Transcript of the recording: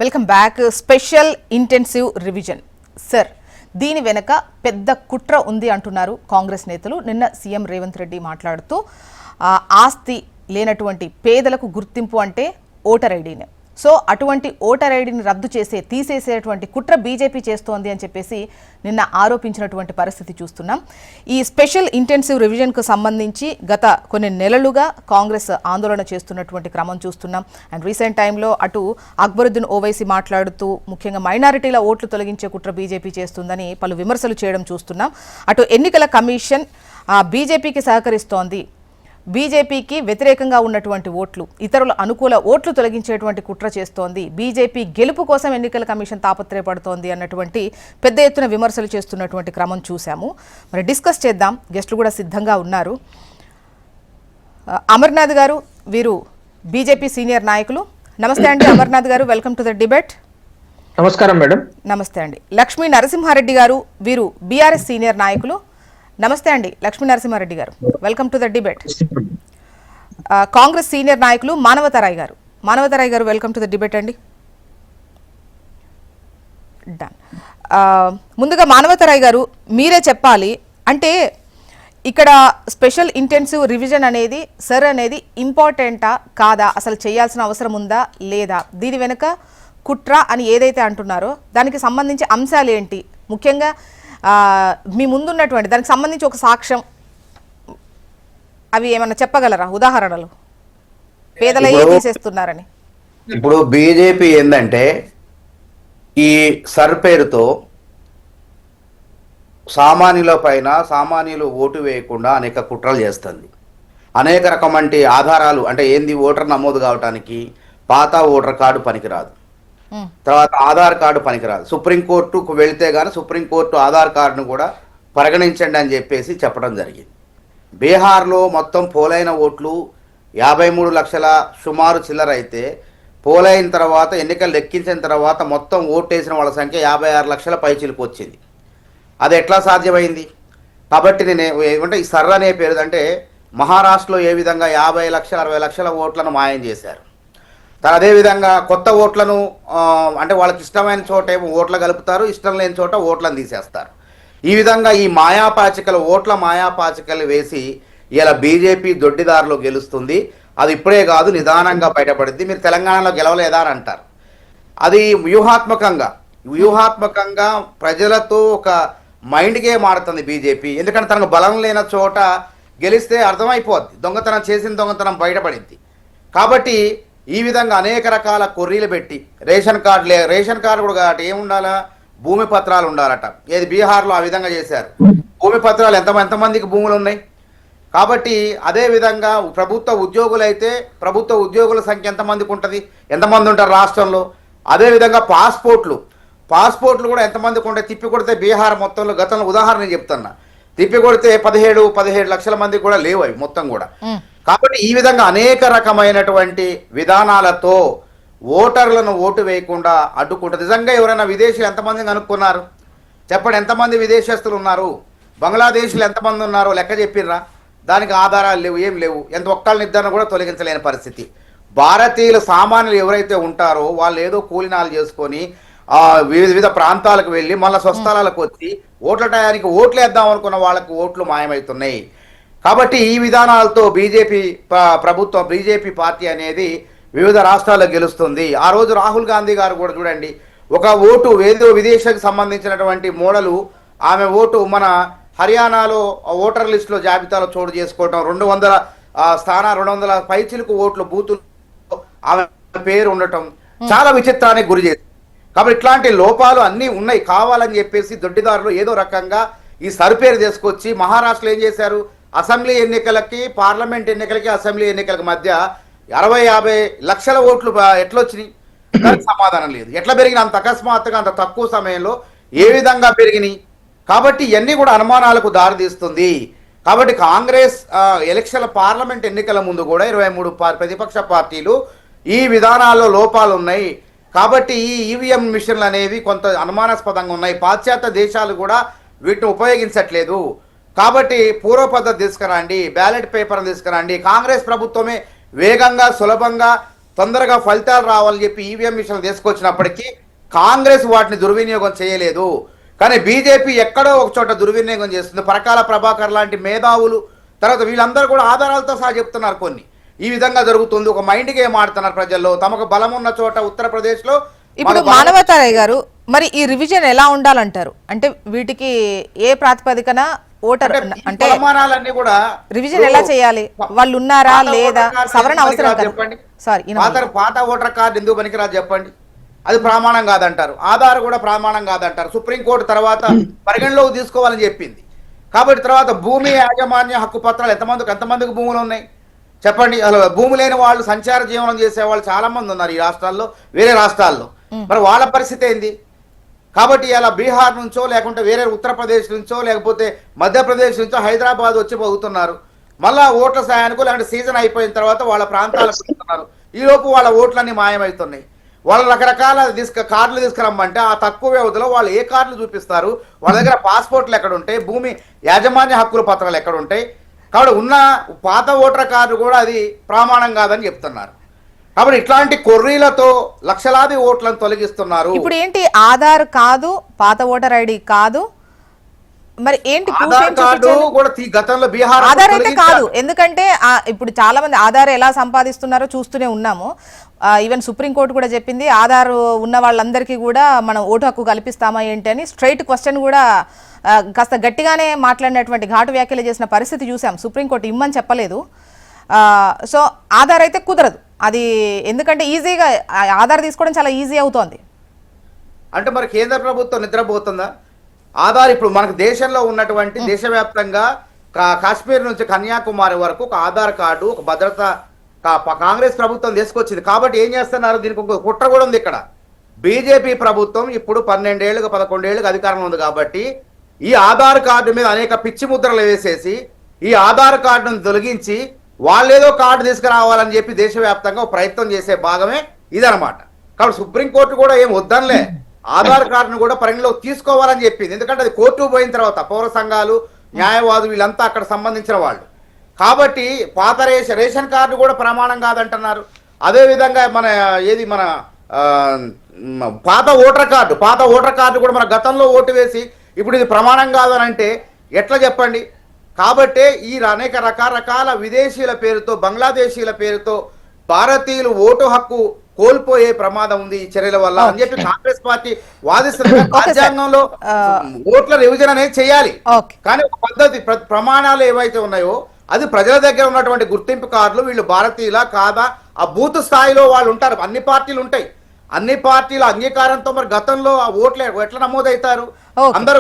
Welcome back. Special intensive revision sir, దీని వెనక పెద్ద కుట్ర ఉంది అంటున్నారు కాంగ్రెస్ నేతలు. నిన్న సీఎం రేవంత్ రెడ్డి మాట్లాడుతూ ఆస్తి లేనటువంటి పేదలకు గుర్తింపు అంటే ఓటర్ ఐడీనే. సో అటువంటి ఓటర్ ఐడీని రద్దు తీసేసేటువంటి కుట్ర బీజేపీ చేస్తోంది అని చెప్పేసి నిన్న ఆరోపించినటువంటి పరిస్థితి చూస్తున్నాం. ఈ స్పెషల్ ఇంటెన్సివ్ రివిజన్కు సంబంధించి గత కొన్ని నెలలుగా కాంగ్రెస్ ఆందోళన చేస్తున్నటువంటి క్రమం చూస్తున్నాం. అండ్ రీసెంట్ టైంలో అటు అక్బరుద్దీన్ ఓవైసీ మాట్లాడుతూ ముఖ్యంగా మైనారిటీల ఓట్లు తొలగించే కుట్ర బీజేపీ చేస్తుందని పలు విమర్శలు చేయడం చూస్తున్నాం. అటు ఎన్నికల కమిషన్ బీజేపీకి సహకరిస్తోంది, బీజేపీకి వ్యతిరేకంగా ఉన్నటువంటి ఓట్లు ఇతరుల అనుకూల ఓట్లు తొలగించేటువంటి కుట్ర చేస్తోంది, బీజేపీ గెలుపు కోసం ఎన్నికల కమిషన్ తాపత్రయపడుతోంది అన్నటువంటి పెద్ద ఎత్తున విమర్శలు చేస్తున్నటువంటి క్రమం చూశాము. మరి డిస్కస్ చేద్దాం. గెస్టులు కూడా సిద్ధంగా ఉన్నారు. అమర్నాథ్ గారు, వీరు బీజేపీ సీనియర్ నాయకులు. నమస్తే అండి అమర్నాథ్ గారు, వెల్కమ్ టు ద డిబేట్. నమస్కారం మేడం. నమస్తే అండి. లక్ష్మీ నరసింహారెడ్డి గారు, వీరు బీఆర్ఎస్ సీనియర్ నాయకులు. నమస్తే అండి లక్ష్మీ నరసింహారెడ్డి గారు, welcome to the debate. Congress senior నాయకులు మానవతరాయ్ గారు, వెల్కమ్ టు ద డిబేట్ అండి. డన్. ముందుగా మానవతరాయ్ గారు, మీరే చెప్పాలి, అంటే ఇక్కడ స్పెషల్ ఇంటెన్సివ్ రివిజన్ అనేది సర్ అనేది ఇంపార్టెంటా కాదా, అసలు చేయాల్సిన అవసరం ఉందా లేదా, దీని వెనుక కుట్ర అని ఏదైతే అంటున్నారో దానికి సంబంధించి అంశాలు ఏంటి, ముఖ్యంగా మీ ముందున్నటువంటి దానికి సంబంధించి ఒక సాక్ష్యం అవి ఏమన్నా చెప్పగలరా, ఉదాహరణలు? పేదలయ్యే తీసేస్తున్నారని. ఇప్పుడు బీజేపీ ఏంటంటే ఈ సర్ పేరుతో సామాన్యుల పైన సామాన్యులు ఓటు వేయకుండా అనేక కుట్రలు చేస్తుంది. అనేక రకమంటి ఆధారాలు, అంటే ఏంది, ఓటర్ నమోదు కావడానికి పాత ఓటర్ కార్డు పనికిరాదు, తర్వాత ఆధార్ కార్డు పనికిరాదు, సుప్రీంకోర్టుకు వెళితే కానీ సుప్రీంకోర్టు ఆధార్ కార్డును కూడా పరిగణించండి అని చెప్పేసి చెప్పడం జరిగింది. బీహార్లో మొత్తం పోలైన ఓట్లు 53 లక్షల సుమారు చిల్లర అయితే, పోలైన తర్వాత ఎన్నికలు లెక్కించిన తర్వాత మొత్తం ఓటేసిన వాళ్ళ సంఖ్య 56 లక్షల పైచిలకు వచ్చింది. అది ఎట్లా సాధ్యమైంది? కాబట్టి నేను ఏమంటే ఈ సర్ అనే పేరు అంటే మహారాష్ట్రలో ఏ విధంగా 50 లక్షల 60 లక్షల ఓట్లను మాయం చేశారు, అదేవిధంగా కొత్త ఓట్లను అంటే వాళ్ళకి ఇష్టమైన చోట ఏమో ఓట్లు కలుపుతారు, ఇష్టం లేని చోట ఓట్లను తీసేస్తారు. ఈ విధంగా ఈ మాయాపాచికలు, ఓట్ల మాయాపాచికలు వేసి ఇలా బీజేపీ దొడ్డిదారిలో గెలుస్తుంది. అది ఇప్పుడే కాదు, నిదానంగా బయటపడింది. మీరు తెలంగాణలో గెలవలేదా అని అంటారు. అది వ్యూహాత్మకంగా ప్రజలతో ఒక మైండ్ గేమ్ ఆడుతుంది బీజేపీ. ఎందుకంటే తనకు బలం లేని చోట గెలిస్తే అర్థమైపోద్ది, దొంగతనం చేసిన దొంగతనం బయటపడింది. కాబట్టి ఈ విధంగా అనేక రకాల కొర్రీలు పెట్టి రేషన్ కార్డు కూడా కాబట్టి ఏముండాలా, భూమి పత్రాలు ఉండాలట. ఏది బీహార్లో ఆ విధంగా చేశారు. భూమి పత్రాలు ఎంతమందికి భూములు ఉన్నాయి. కాబట్టి అదేవిధంగా ప్రభుత్వ ఉద్యోగులు అయితే ప్రభుత్వ ఉద్యోగుల సంఖ్య ఎంతమందికి ఉంటుంది, ఎంతమంది ఉంటారు రాష్ట్రంలో. అదేవిధంగా పాస్పోర్ట్లు కూడా ఎంతమందికి ఉంటాయి. తిప్పి కొడితే బీహార్ మొత్తంలో గతంలో ఉదాహరణ చెప్తున్నా, తిప్పి కొడితే 17 లక్షల మందికి కూడా లేవు అవి మొత్తం కూడా. కాబట్టి ఈ విధంగా అనేక రకమైనటువంటి విధానాలతో ఓటర్లను ఓటు వేయకుండా అడ్డుకుంటారు. నిజంగా ఎవరైనా విదేశీయులు ఎంతమంది కనుక్కున్నారు చెప్పండి, ఎంతమంది విదేశస్తులు ఉన్నారు, బంగ్లాదేశీలు ఎంతమంది ఉన్నారో లెక్క చెప్పిర్రా? దానికి ఆధారాలు లేవు, ఏం లేవు. ఒక్కళ్ళని ఇద్దరిని కూడా తొలగించలేని పరిస్థితి. భారతీయులు సామాన్యులు ఎవరైతే ఉంటారో వాళ్ళు ఏదో కూలినాలు చేసుకొని వివిధ ప్రాంతాలకు వెళ్ళి మళ్ళీ స్వస్థలాలకు వచ్చి ఓట్ల టయానికి ఓట్లు వేద్దాం అనుకున్న వాళ్ళకు ఓట్లు మాయమవుతున్నాయి. కాబట్టి ఈ విధానాలతో బీజేపీ పార్టీ అనేది వివిధ రాష్ట్రాల్లో గెలుస్తుంది. ఆ రోజు రాహుల్ గాంధీ గారు కూడా చూడండి, ఒక ఓటు ఏదో విదేశానికి సంబంధించినటువంటి మోడలు, ఆమె ఓటు మన హర్యానాలో ఓటర్ లిస్టులో జాబితాలో చోటు చేసుకోవటం, 200 పైచిలకు ఓట్లు బూతులు ఆమె పేరు ఉండటం చాలా విచిత్రానికి గురి చేసింది. కాబట్టి ఇట్లాంటి లోపాలు అన్నీ ఉన్నాయి. కావాలని చెప్పేసి దొడ్డిదారులు ఏదో రకంగా ఈ సరిపేరు తీసుకొచ్చి మహారాష్ట్రలో ఏం చేశారు, అసెంబ్లీ ఎన్నికలకి, పార్లమెంట్ ఎన్నికలకి, అసెంబ్లీ ఎన్నికలకి మధ్య 60-50 లక్షల ఓట్లు ఎట్లొచ్చినాయి? దానికి సమాధానం లేదు. ఎట్లా పెరిగిన అంత అకస్మాత్తుగా అంత తక్కువ సమయంలో ఏ విధంగా పెరిగినాయి? కాబట్టి ఇవన్నీ కూడా అనుమానాలకు దారితీస్తుంది. కాబట్టి కాంగ్రెస్ పార్లమెంట్ ఎన్నికల ముందు కూడా 23 ప్రతిపక్ష పార్టీలు ఈ విధానాల్లో లోపాలు ఉన్నాయి. కాబట్టి ఈ ఈవీఎం మిషన్లు అనేవి కొంత అనుమానాస్పదంగా ఉన్నాయి. పాశ్చాత్య దేశాలు కూడా వీటిని ఉపయోగించట్లేదు. కాబట్టి పూర్వ పద్ధతి తీసుకురండి, బ్యాలెట్ పేపర్లు తీసుకురండి. కాంగ్రెస్ ప్రభుత్వమే వేగంగా సులభంగా తొందరగా ఫలితాలు రావాలని చెప్పి ఈవీఎం మిషన్లు తీసుకొచ్చినప్పటికీ కాంగ్రెస్ వాటిని దుర్వినియోగం చేయలేదు. కానీ బీజేపీ ఎక్కడో ఒక చోట దుర్వినియోగం చేస్తుంది. పరకాల ప్రభాకర్ లాంటి మేధావులు, తర్వాత వీళ్ళందరూ కూడా ఆధారాలతో సహా చెప్తున్నారు కొన్ని. ఈ విధంగా జరుగుతుంది, ఒక మైండ్ గేమ్ ఆడుతున్నారు ప్రజల్లో. తమకు బలం ఉన్న చోట ఉత్తరప్రదేశ్లో ఇప్పుడు మానవతారాయ్ గారు, మరి ఈ రివిజన్ ఎలా ఉండాలంటారు? అంటే వీటికి ఏ ప్రాతిపదికన ఓటర్ అంటే ప్రమాణాలన్నీ కూడా రివిజన్ ఎలా చేయాలి? వాళ్ళు ఉన్నారా లేదా? సవరణ అవసరం కదా. చెప్పండి. సారీ, పాత ఓటర్ కార్డు ఎందుకు పనికిరాదు చెప్పండి? అది ప్రమాణం కాదంటారు. ఆధార్ కూడా ప్రమాణం కాదంటారు. సుప్రీంకోర్టు తర్వాత పరిగణలోకి తీసుకోవాలని చెప్పింది. కాబట్టి తర్వాత భూమి యాజమాన్య హక్కు పత్రాలు ఎంతమందికి భూములు ఉన్నాయి చెప్పండి? అసలు భూమి లేని వాళ్ళు, సంచార జీవనం చేసే వాళ్ళు చాలా మంది ఉన్నారు ఈ రాష్ట్రాల్లో, వేరే రాష్ట్రాల్లో. మరి వాళ్ళ పరిస్థితి ఏంది? కాబట్టి ఇలా బీహార్ నుంచో, లేకుంటే వేరే ఉత్తరప్రదేశ్ నుంచో, లేకపోతే మధ్యప్రదేశ్ నుంచో హైదరాబాద్ వచ్చి పోతున్నారు. మళ్ళా ఓట్ల సాయానికి లేకుంటే సీజన్ అయిపోయిన తర్వాత వాళ్ళ ప్రాంతాలకు వెళ్తున్నారు. ఈ లోపు వాళ్ళ ఓట్లన్నీ మాయమవుతున్నాయి. వాళ్ళు రకరకాల కార్డులు తీసుకురమ్మంటే ఆ తక్కువ వ్యవధిలో వాళ్ళు ఏ కార్డులు చూపిస్తారు? వాళ్ళ దగ్గర పాస్పోర్ట్లు ఎక్కడ ఉంటాయి? భూమి యాజమాన్య హక్కుల పత్రాలు ఎక్కడ ఉంటాయి? కాబట్టి ఉన్న పాత ఓటర్ కార్డు కూడా అది ప్రమాణం కాదని చెప్తున్నారు. కాబట్టి ఇట్లాంటి కొర్రీలతో లక్షలాది ఓట్లను తొలగిస్తున్నారు. ఇప్పుడు ఏంటి? ఆధార్ కాదు, పాత ఓటర్ ఐడి కాదు, మరి ఏంటి? ఆధార్ కార్డు కూడా గతంలో బీహార్ ఆధార్ అయితే కాదు, ఎందుకంటే ఇప్పుడు చాలా మంది ఆధార్ ఎలా సంపాదిస్తున్నారో చూస్తూనే ఉన్నాము. ఈవెన్ సుప్రీంకోర్టు కూడా చెప్పింది, ఆధార్ ఉన్న వాళ్ళందరికీ కూడా మనం ఓటు హక్కు కల్పిస్తామా ఏంటి అని స్ట్రైట్ క్వశ్చన్ కూడా కాస్త గట్టిగానే మాట్లాడినటువంటి ఘాటు వ్యాఖ్యలు చేసిన పరిస్థితి చూసాం. సుప్రీంకోర్టు ఇమ్మని చెప్పలేదు. సో ఆధార్ అయితే కుదరదు అది, ఎందుకంటే ఈజీగా ఆధార్ తీసుకోవడం చాలా ఈజీ అవుతోంది. అంటే మరి కేంద్ర ప్రభుత్వం నిద్రపోతుందా? ఆధార్ ఇప్పుడు మనకు దేశంలో ఉన్నటువంటి దేశవ్యాప్తంగా కాశ్మీర్ నుంచి కన్యాకుమారి వరకు ఒక ఆధార్ కార్డు, ఒక భద్రత కాంగ్రెస్ ప్రభుత్వం తీసుకొచ్చింది. కాబట్టి ఏం చేస్తున్నారు? దీనికి ఒక కుట్ర కూడా ఉంది ఇక్కడ. బీజేపీ ప్రభుత్వం ఇప్పుడు 12 ఏళ్ళుగా 11 ఏళ్ళుగా అధికారంలో ఉంది. కాబట్టి ఈ ఆధార్ కార్డు మీద అనేక పిచ్చి ముద్రలు వేసేసి ఈ ఆధార్ కార్డును తొలగించి వాళ్ళేదో కార్డు తీసుకురావాలని చెప్పి దేశవ్యాప్తంగా ప్రయత్నం చేసే భాగమే ఇదనమాట. కాబట్టి సుప్రీంకోర్టు కూడా ఏం వద్దనిలే, ఆధార్ కార్డును కూడా పరిగణలోకి తీసుకోవాలని చెప్పింది. ఎందుకంటే అది కోర్టు పోయిన తర్వాత పౌర సంఘాలు, న్యాయవాదులు వీళ్ళంతా అక్కడ సంబంధించిన వాళ్ళు. కాబట్టి పాత రేషన్ కార్డు కూడా ప్రమాణం కాదంటున్నారు. అదేవిధంగా మన పాత ఓటర్ కార్డు కూడా మన గతంలో ఓటు వేసి ఇప్పుడు ఇది ప్రమాణం కాదని అంటే ఎట్లా చెప్పండి? కాబట్టే ఈ అనేక రకరకాల విదేశీయుల పేరుతో, బంగ్లాదేశీయుల పేరుతో భారతీయులు ఓటు హక్కు కోల్పోయే ప్రమాదం ఉంది ఈ చర్యల వల్ల అని చెప్పి కాంగ్రెస్ పార్టీ వాదిస్తున్న రాజ్యాంగంలో ఓట్ల రివిజన్ అనేది చేయాలి. కానీ ఒక పద్ధతి ప్రమాణాలు ఏవైతే ఉన్నాయో అది ప్రజల దగ్గర ఉన్నటువంటి గుర్తింపు కార్డులు, వీళ్ళు భారతీయులా కాదా ఆ బూత్ స్థాయిలో వాళ్ళు ఉంటారు. అన్ని పార్టీలు ఉంటాయి. అన్ని పార్టీల అంగీకారంతో మరి గతంలో ఆ ఓట్లు ఎట్లా నమోదవుతారు? అందరూ